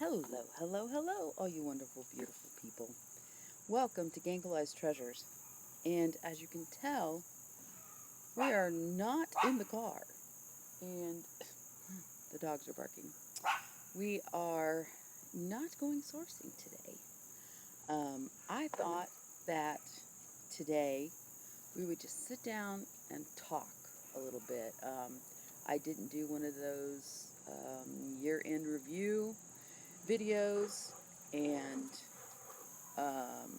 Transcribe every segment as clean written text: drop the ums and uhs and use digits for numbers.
Hello, hello, hello, all you wonderful, beautiful people. Welcome to Gangleized Treasures. And as you can tell, we are not in the car. And the dogs are barking. We are not going sourcing today. I thought that today we would just sit down and talk a little bit. I didn't do one of those year-end review videos, and um,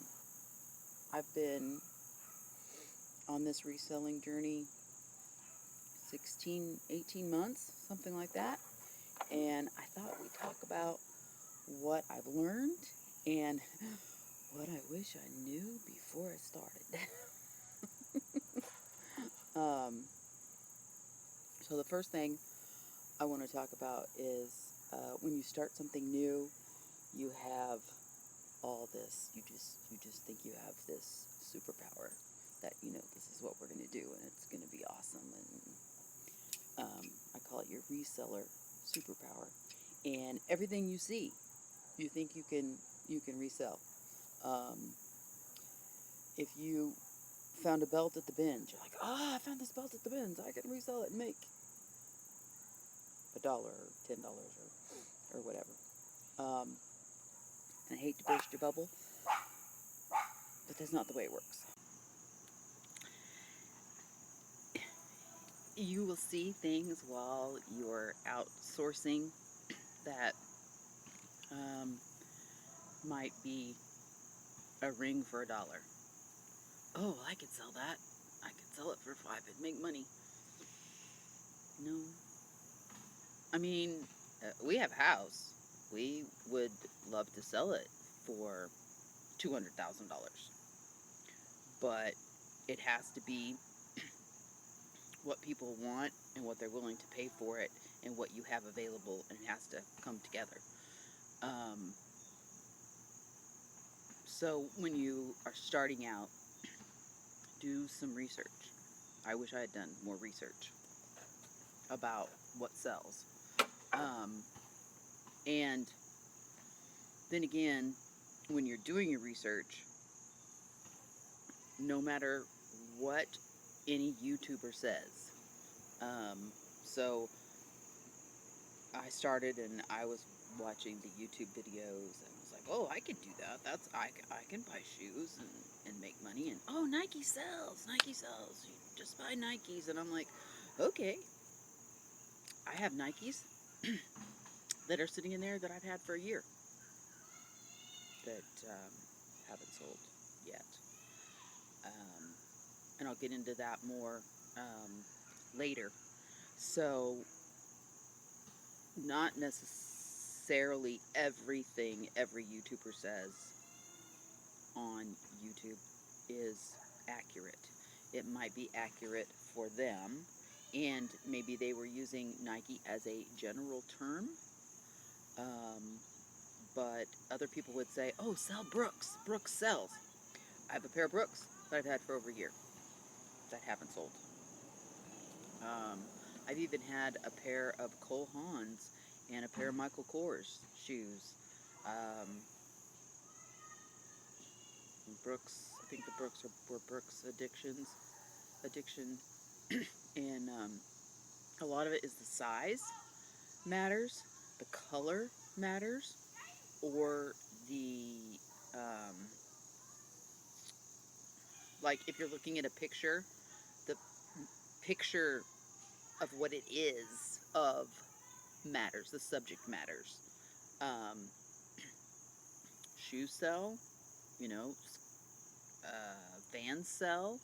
I've been on this reselling journey 16, 18 months, something like that. And I thought we'd talk about what I've learned and what I wish I knew before I started. um, so the first thing I want to talk about is when you start something new, you have all this. You just think you have this superpower that this is what we're going to do and it's going to be awesome. And I call it your reseller superpower. And everything you see, you think you can resell. Um, if you found a belt at the bins, you're like, I found this belt at the bins. I can resell it and make $1 or $10 or whatever. And I hate to burst your bubble, but that's not the way it works. You will see things while you're outsourcing that um, might be a ring for $1. Oh, I could sell that. I could sell it for $5 and make money. No. I mean, we have a house. We would love to sell it for $200,000. But it has to be what people want and what they're willing to pay for it and what you have available, and it has to come together. Um, so when you are starting out, do some research. I wish I had done more research about what sells. Um, and then again, when you're doing your research, no matter what any YouTuber says. So I started and I was watching the YouTube videos and was like, oh, I could do that. I can buy shoes and make money. And oh, Nike sells. Nike sells. You just buy Nikes. And I'm like, okay, I have Nikes that are sitting in there that I've had for a year that haven't sold yet. Um, and I'll get into that more later. So, not necessarily everything every YouTuber says on YouTube is accurate. It might be accurate for them, and maybe they were using Nike as a general term, um, but other people would say, oh, sell Brooks. Brooks sells. I have a pair of Brooks that I've had for over a year that haven't sold. Um, I've even had a pair of Cole Haans and a pair of Michael Kors shoes. Um, Brooks, I think the Brooks were Brooks addiction, and a lot of it is the size matters, the color matters, or the like if you're looking at a picture, the picture of what it is of matters, the subject matters. Um, Shoes sell, you know, Vans sell,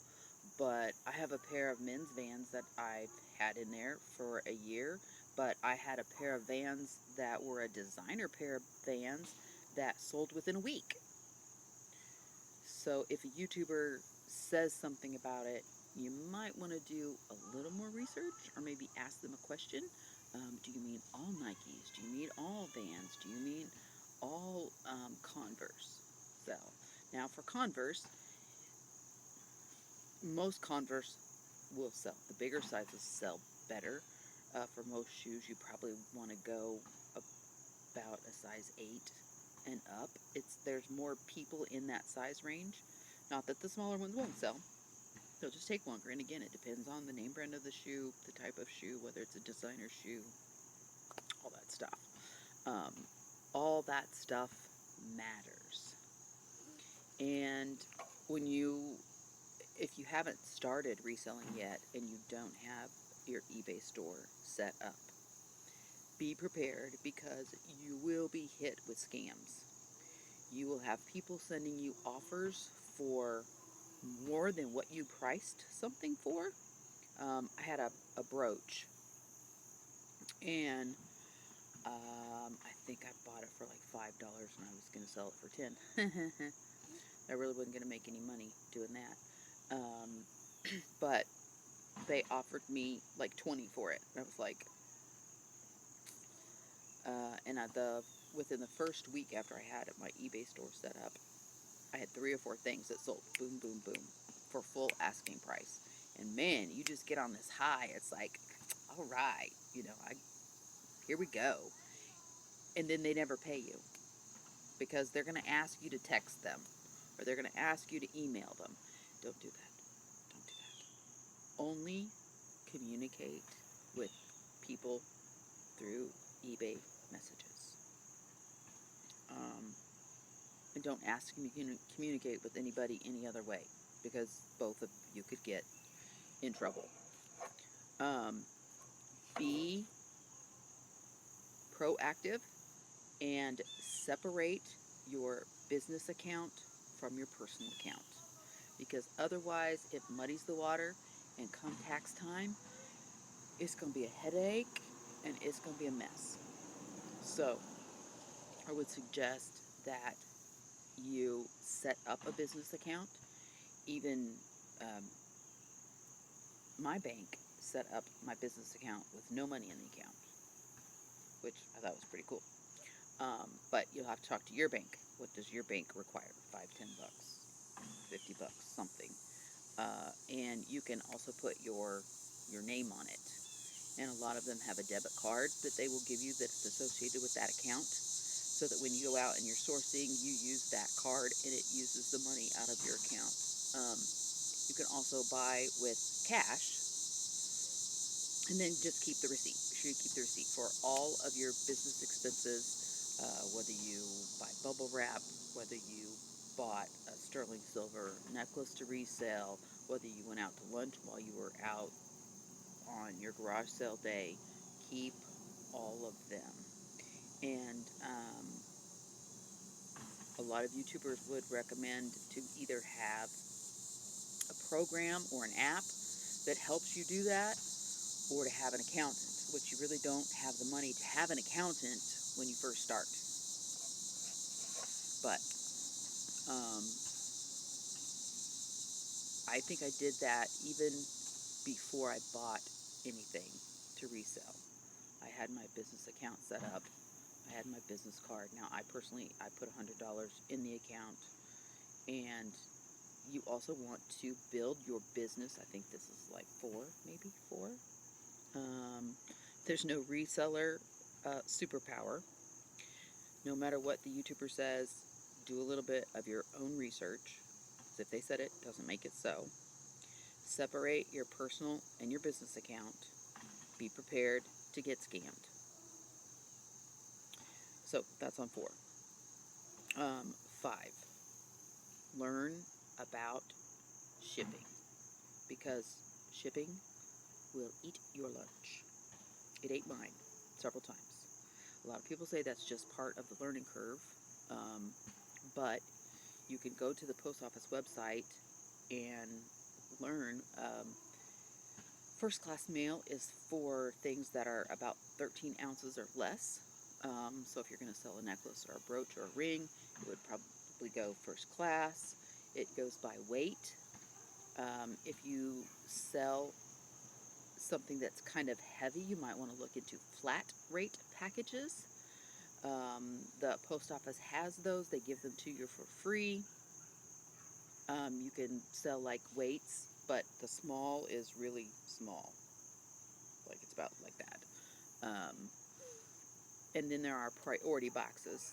but I have a pair of men's Vans that I've had in there for a year, but I had a pair of Vans that were a designer pair of Vans that sold within a week. So if a YouTuber says something about it, you might want to do a little more research or maybe ask them a question. Do you mean all Nikes? Do you mean all Vans? Do you mean all Converse? So now for Converse, most Converse will sell. The bigger sizes sell better. For most shoes, you probably want to go about a size size 8 and up. There's more people in that size range. Not that the smaller ones won't sell. They'll just take longer. And again, it depends on the name brand of the shoe, the type of shoe, whether it's a designer shoe, all that stuff. All that stuff matters. And if you haven't started reselling yet and you don't have your eBay store set up, be prepared, because you will be hit with scams. You will have people sending you offers for more than what you priced something for. I had a brooch, and I think I bought it for like $5 and I was going to sell it for 10. I really wasn't going to make any money doing that. But they offered me like 20 for it. And I was like, within the first week after I had my eBay store set up, I had 3 or 4 things that sold, boom, boom, boom, for full asking price. And man, you just get on this high. It's like, all right, here we go. And then they never pay you, because they're going to ask you to text them, or they're going to ask you to email them. Don't do that. Don't do that. Only communicate with people through eBay messages. And don't ask them to communicate with anybody any other way, because both of you could get in trouble. Be proactive and separate your business account from your personal account, because otherwise it muddies the water, and come tax time, it's going to be a headache and it's going to be a mess. So I would suggest that you set up a business account. Even my bank set up my business account with no money in the account, which I thought was pretty cool. But you'll have to talk to your bank. What does your bank require? $5, $10, $50, something. And you can also put your name on it. And a lot of them have a debit card that they will give you that's associated with that account, so that when you go out and you're sourcing, you use that card and it uses the money out of your account. You can also buy with cash, and then just keep the receipt. Be sure you keep the receipt for all of your business expenses, whether you buy bubble wrap, whether you bought a sterling silver necklace to resell, whether you went out to lunch while you were out on your garage sale day. Keep all of them. And a lot of YouTubers would recommend to either have a program or an app that helps you do that, or to have an accountant, which you really don't have the money to have an accountant when you first start. But I think I did that even before I bought anything to resell. I had my business account set up. I had my business card. Now, I put $100 in the account. And you also want to build your business. I think this is like 4, maybe 4. There's no reseller superpower. No matter what the YouTuber says, do a little bit of your own research. Because if they said it, doesn't make it so. Separate your personal and your business account. Be prepared to get scammed. So that's on 4. 5. Learn about shipping, because shipping will eat your lunch. It ate mine several times. A lot of people say that's just part of the learning curve, but you can go to the post office website and learn. First class mail is for things that are about 13 ounces or less. So if you're going to sell a necklace or a brooch or a ring, it would probably go first class. It goes by weight. If you sell something that's kind of heavy, you might want to look into flat rate packages. The post office has those. They give them to you for free. You can sell like weights, but the small is really small. Like, it's about like that. And then there are priority boxes,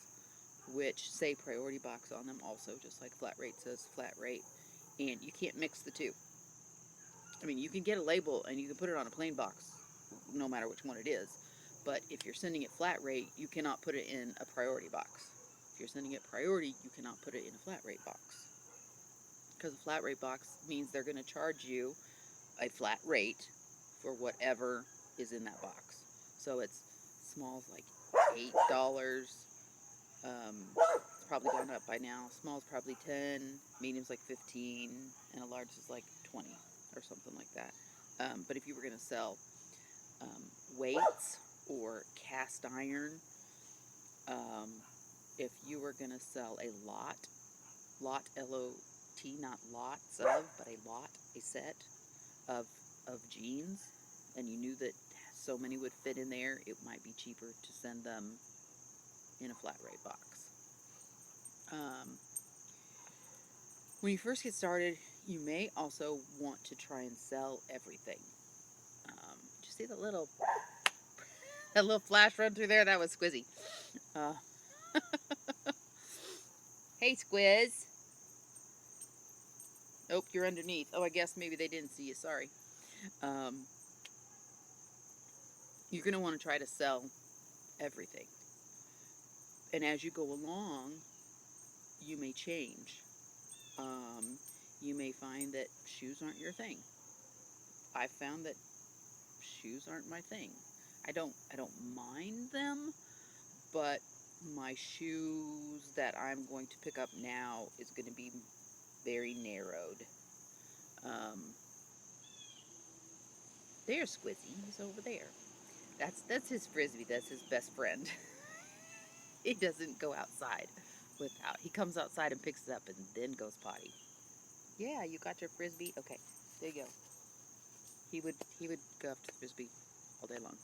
which say priority box on them also, just like flat rate says flat rate. And you can't mix the two. I mean, you can get a label and you can put it on a plain box, no matter which one it is. But if you're sending it flat rate, you cannot put it in a priority box. If you're sending it priority, you cannot put it in a flat rate box. Because a flat rate box means they're going to charge you a flat rate for whatever is in that box. So it's small's like $8. It's probably gone up by now. Small's probably 10, medium's like 15, and a large is like 20 or something like that. But if you were going to sell weights or cast iron, if you were going to sell a lot, L-O-T, not lots of, but a set of jeans, and you knew that so many would fit in there, it might be cheaper to send them in a flat rate box. When you first get started, you may also want to try and sell everything. Did you see that little flash run through there? That was Squizzy. Hey, Squiz. Oh, you're underneath. Oh, I guess maybe they didn't see you. Sorry. You're going to want to try to sell everything. And as you go along, you may change. You may find that shoes aren't your thing. I found that shoes aren't my thing. I don't mind them, but my shoes that I'm going to pick up now is going to be very narrowed. There's Squizzy. He's over there. That's his frisbee. That's his best friend. He doesn't go outside without. He comes outside and picks it up and then goes potty. Yeah, you got your frisbee? Okay, there you go. He would go after the frisbee all day long.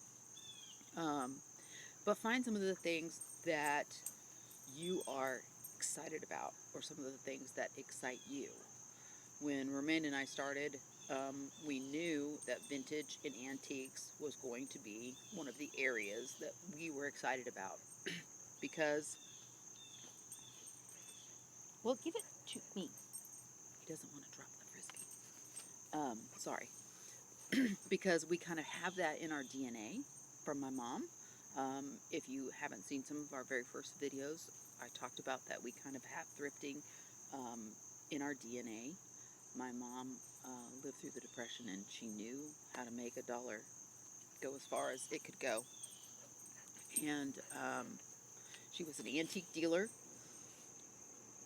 But find some of the things that you are excited about, or some of the things that excite you. When Ramanda and I started, we knew that vintage and antiques was going to be one of the areas that we were excited about. Because, well, give it to me. He doesn't want to drop the frisbee. Sorry. Because we kind of have that in our DNA from my mom. If you haven't seen some of our very first videos, I talked about that we kind of have thrifting in our DNA. My mom lived through the Depression, and she knew how to make a dollar go as far as it could go. And she was an antique dealer,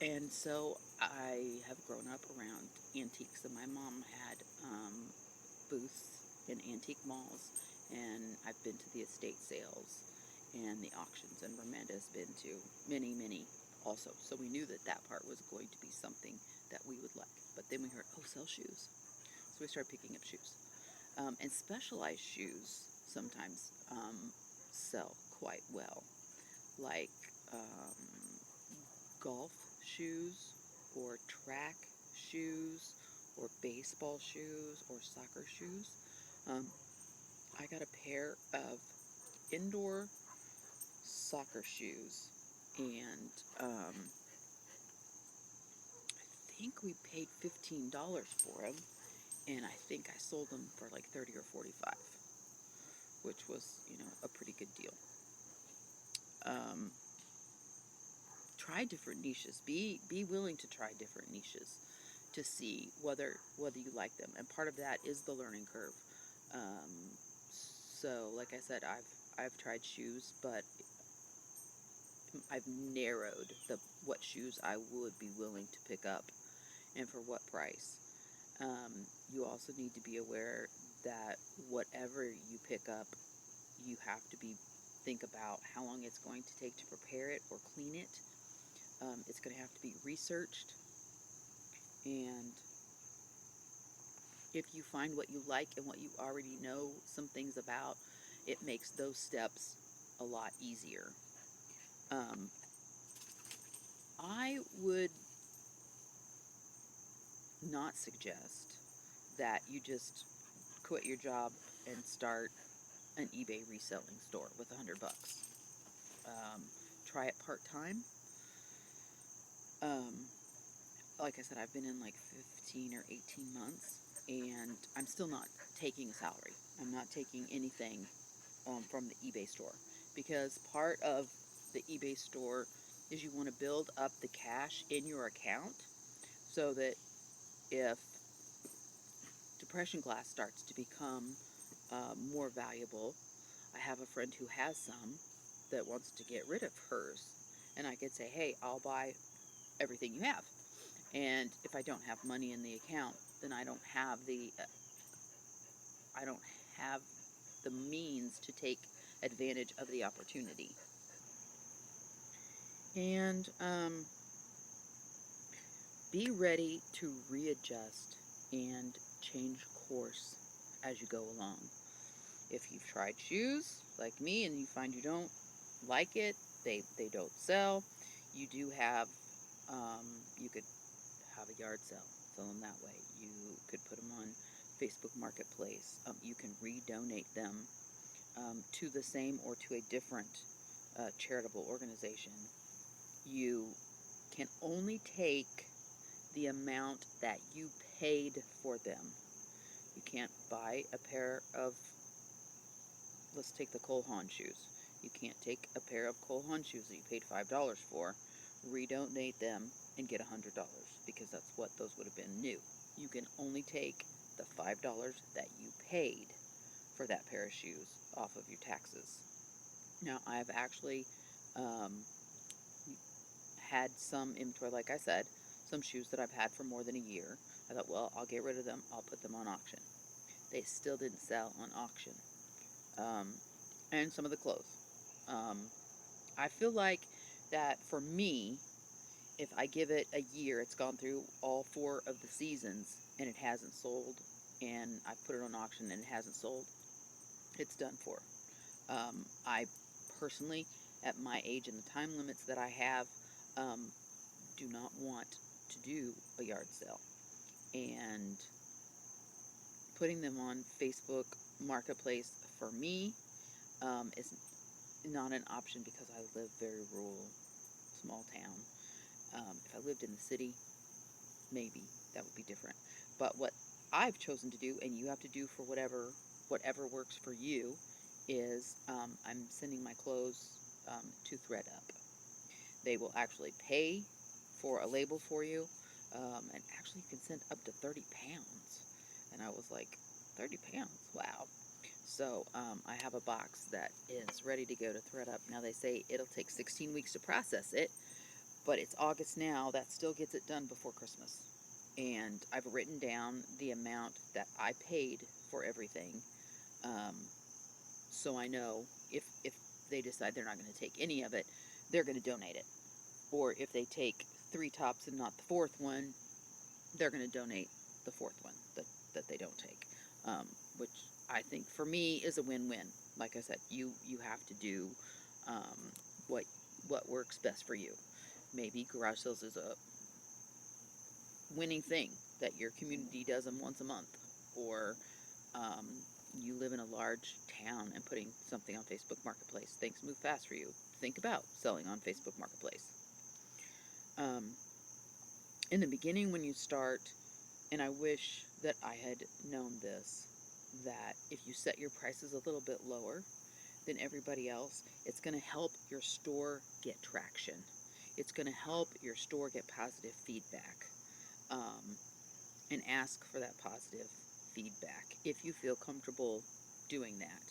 and so I have grown up around antiques. And my mom had booths in antique malls, and I've been to the estate sales and the auctions, and Ramanda has been to many, many also. So we knew that that part was going to be something that we would like. But then we heard, oh, sell shoes. So we started picking up shoes. And specialized shoes sometimes sell quite well, like golf shoes or track shoes or baseball shoes or soccer shoes. I got a pair of indoor soccer shoes, and I think we paid $15 for them, and I think I sold them for like 30 or 45, which was, a pretty good deal. Try different niches. Be willing to try different niches to see whether you like them, and part of that is the learning curve. So, like I said, I've tried shoes, but I've narrowed what shoes I would be willing to pick up and for what price. You also need to be aware that whatever you pick up, you have to think about how long it's going to take to prepare it or clean it. It's going to have to be researched, and if you find what you like and what you already know some things about, it makes those steps a lot easier. I would not suggest that you just quit your job and start an eBay reselling store with $100. try it part-time. Um, like I said, I've been in like 15 or 18 months, and I'm still not taking a salary. I'm not taking anything from the eBay store, because part of the eBay store is you want to build up the cash in your account so that if depression glass starts to become more valuable. I have a friend who has some that wants to get rid of hers, and I could say, hey, I'll buy everything you have. And if I don't have money in the account, then I don't have the means to take advantage of the opportunity. And be ready to readjust and change course as you go along. If you've tried shoes like me and you find you don't like it, they don't sell, you do have, you could have a yard sale, sell them that way. You could put them on Facebook Marketplace. You can redonate them to the same or to a different charitable organization. You can only take the amount that you paid for them. You can't buy a pair of, let's take the Cole Haan shoes. You can't take a pair of Cole Haan shoes that you paid $5 for, redonate them, and get $100, because that's what those would have been new. You can only take the $5 that you paid for that pair of shoes off of your taxes. Now, I've actually had some inventory, like I said, some shoes that I've had for more than a year. I thought, well, I'll get rid of them. I'll put them on auction. They still didn't sell on auction. And some of the clothes. I feel like that for me, if I give it a year, it's gone through all 4 of the seasons and it hasn't sold, and I put it on auction and it hasn't sold, it's done for. I personally, at my age and the time limits that I have, do not want to do a yard sale. And putting them on Facebook Marketplace for me is not an option, because I live very rural, small town. If I lived in the city, maybe that would be different. But what I've chosen to do, and you have to do for whatever works for you, is I'm sending my clothes to ThreadUp. They will actually pay for a label for you, and actually you can send up to 30 pounds. And I was like, 30 pounds? Wow. So I have a box that is ready to go to ThreadUp. Now they say it'll take 16 weeks to process it, but it's August now. That still gets it done before Christmas. And I've written down the amount that I paid for everything, so I know if they decide they're not going to take any of it, they're going to donate it. Or if they take 3 tops and not the 4th one, they're going to donate the 4th one that they don't take, which I think for me is a win-win. Like I said, you have to do what works best for you. Maybe garage sales is a winning thing that your community does them once a month, or you live in a large town and putting something on Facebook Marketplace. Things move fast for you. Think about selling on Facebook Marketplace. In the beginning, when you start, and I wish that I had known this, that if you set your prices a little bit lower than everybody else, it's going to help your store get traction. It's going to help your store get positive feedback, and ask for that positive feedback if you feel comfortable doing that.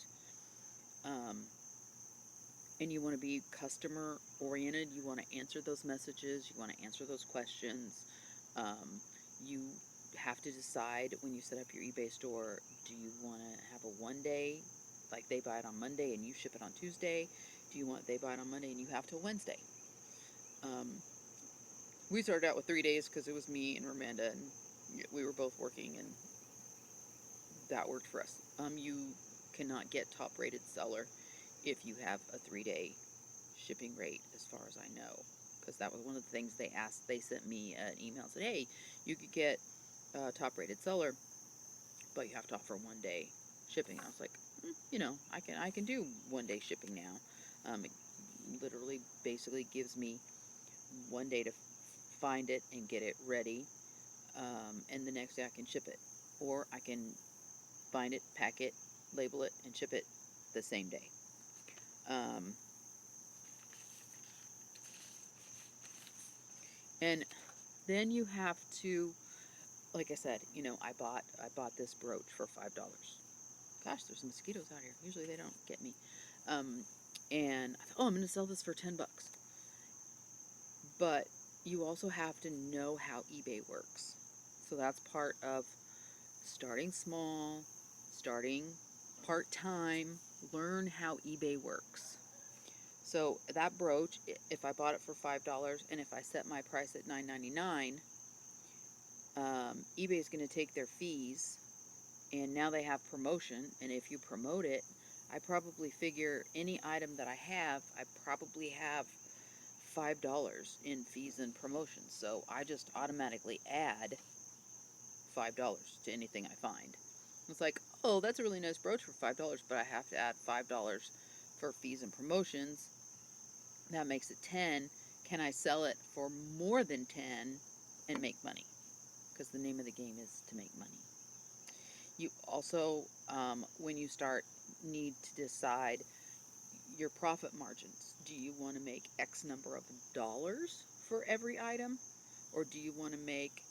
And you want to be customer oriented. You want to answer those messages. You want to answer those questions. You have to decide when you set up your eBay store, do you want to have a 1-day, like they buy it on Monday and you ship it on Tuesday? Do you want they buy it on Monday and you have till Wednesday? We started out with 3 days because it was me and Ramanda, and we were both working, and that worked for us. You cannot get top rated seller if you have a 3-day shipping rate, as far as I know, because that was one of the things they asked. They sent me an email and said, hey, you could get top rated seller, but you have to offer 1-day shipping. I was like, I can do 1-day shipping now. literally basically gives me one day to find it and get it ready, and the next day I can ship it. Or I can find it, pack it, label it, and ship it the same day. Um, and then you have to, like I said, I bought this brooch for $5. Gosh, there's mosquitoes out here. Usually they don't get me. Um, and I thought, oh, I'm going to sell this for $10. But you also have to know how eBay works. So that's part of starting small, starting part-time, learn how eBay works. So that brooch, if I bought it for $5 and if I set my price at $9.99, eBay is going to take their fees, and now they have promotion. And if you promote it, I probably figure any item that I probably have $5 in fees and promotions. So I just automatically add $5 to anything I find. It's like, oh, that's a really nice brooch for $5, but I have to add $5 for fees and promotions. That makes it 10. Can I sell it for more than 10 and make money? Because the name of the game is to make money. You also, when you start, need to decide your profit margins. Do you want to make X number of dollars for every item? Or do you want to make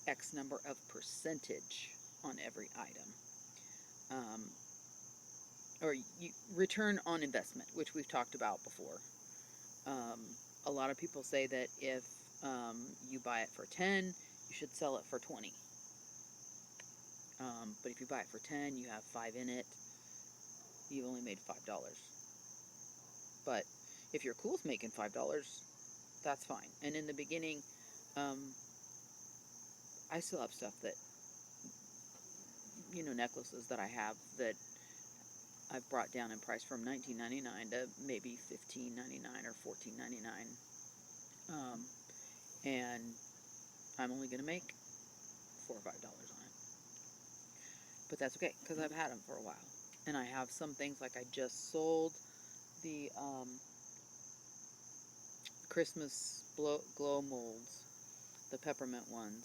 X number of percentage on every item? Or return on investment, which we've talked about before. A lot of people say that if you buy it for 10, you should sell it for 20. But if you buy it for 10, you have 5 in it, you've only made $5. But if you're cool with making $5, that's fine. And in the beginning, I still have stuff that, necklaces that I have that I've brought down in price from $19.99 to maybe $15.99 or $14.99. And I'm only going to make $4 or $5 on it. But that's okay, because I've had them for a while. And I have some things, like I just sold the Christmas glow molds, the peppermint ones.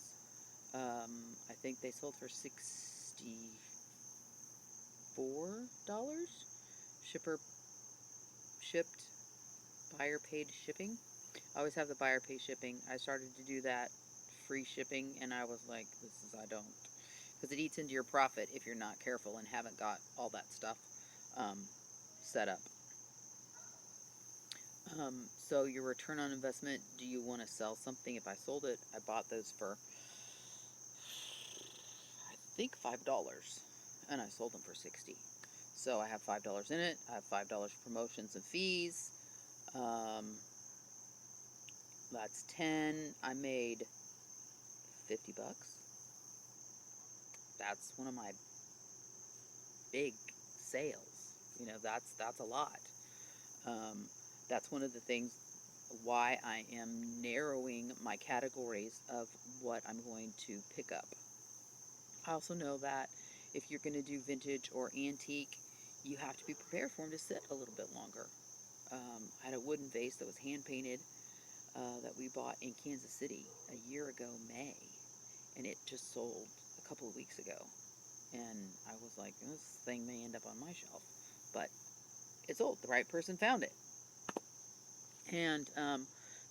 I think they sold for $64. Shipper shipped, buyer paid shipping. I always have the buyer pay shipping. I started to do that free shipping, and I was like, I don't. Because it eats into your profit if you're not careful and haven't got all that stuff set up. So your return on investment, do you want to sell something? If I sold it, I bought those for, I think, $5, and I sold them for $60. So I have $5 in it. I have $5 for promotions and fees. That's 10. I made $50. That's one of my big sales. That's a lot. That's one of the things why I am narrowing my categories of what I'm going to pick up. I also know that if you're going to do vintage or antique, you have to be prepared for them to sit a little bit longer. I had a wooden vase that was hand painted that we bought in Kansas City a year ago, May, and it just sold a couple of weeks ago. And I was like, this thing may end up on my shelf, but it's old. The right person found it. And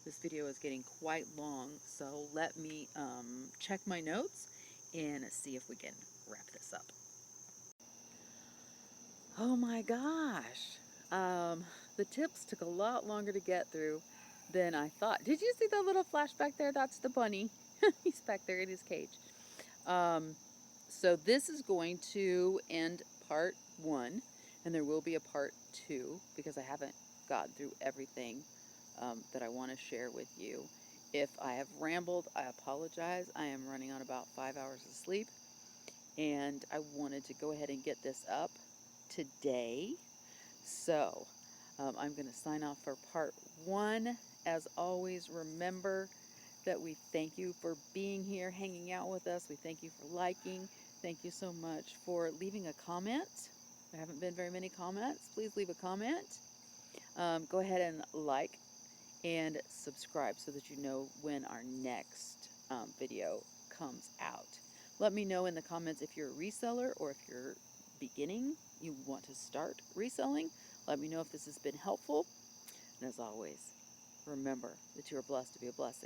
this video is getting quite long, so let me check my notes and see if we can wrap this up. Oh my gosh. The tips took a lot longer to get through than I thought. Did you see that little flash back there? That's the bunny. He's back there in his cage. So this is going to end part 1, and there will be a part 2 because I haven't gotten through everything that I want to share with you. If I have rambled, I apologize. I am running on about 5 hours of sleep, and I wanted to go ahead and get this up today. So I'm going to sign off for part 1. As always, remember that we thank you for being here, hanging out with us. We thank you for liking. Thank you so much for leaving a comment. There haven't been very many comments. Please leave a comment. Go ahead and like and subscribe so that you know when our next video comes out. Let me know in the comments if you're a reseller or if you're beginning, you want to start reselling. Let me know if this has been helpful. And as always, remember that you are blessed to be a blessing.